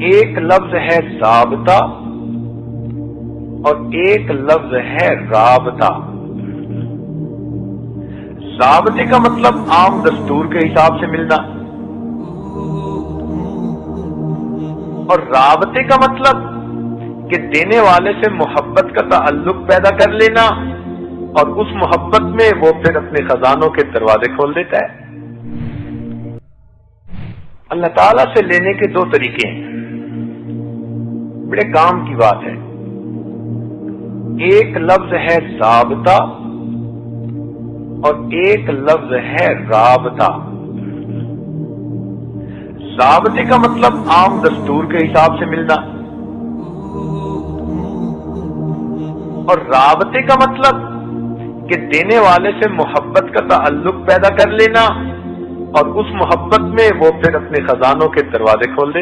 ایک لفظ ہے ضابطہ اور ایک لفظ ہے رابطہ۔ ضابطے کا مطلب عام دستور کے حساب سے ملنا، اور رابطے کا مطلب کہ دینے والے سے محبت کا تعلق پیدا کر لینا، اور اس محبت میں وہ پھر اپنے خزانوں کے دروازے کھول دیتا ہے۔ اللہ تعالیٰ سے لینے کے دو طریقے ہیں، بڑے کام کی بات ہے۔ ایک لفظ ہے ضابطہ اور ایک لفظ ہے رابطہ۔ ضابطے کا مطلب عام دستور کے حساب سے ملنا، اور رابطے کا مطلب کہ دینے والے سے محبت کا تعلق پیدا کر لینا، اور اس محبت میں وہ پھر اپنے خزانوں کے دروازے کھول دیتا ہے۔